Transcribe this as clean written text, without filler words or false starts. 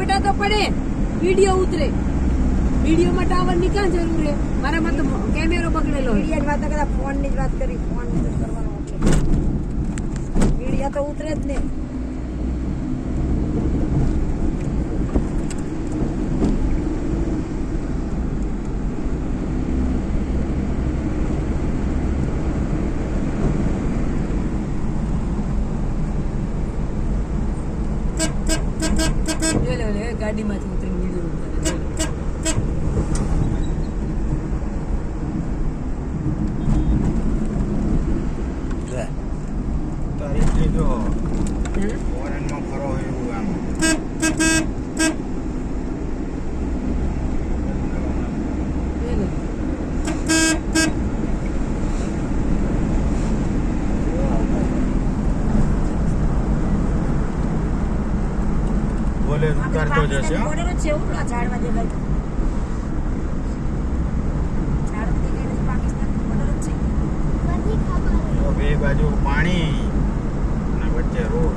ફોટા તો પડે, વિડીયો ઉતરે. વિડીયોમાં ટાવર ની ક્યાં જરૂર છે? મારામાં તો કેમેરો બગડેલો. વિડીયો વાત કરતા ફોન ની જ વાત કરી. ફોન કરવાનો વિડીયો તો ઉતરે જ ને. ગાડીમાંથી ઉતરીને વિડીયો ઉતારે. તારીખ જો ફોરેનમાં ફરો એવું આમ બોલે ઉતારતો જશે. બોર્ડર જ છે એવું આ ઝાડમાં જે ભાઈ ઝાડ દેખાય પાકિસ્તાન બોર્ડર જ છે. તો બે બાજુ પાણી અને વચ્ચે રોડ.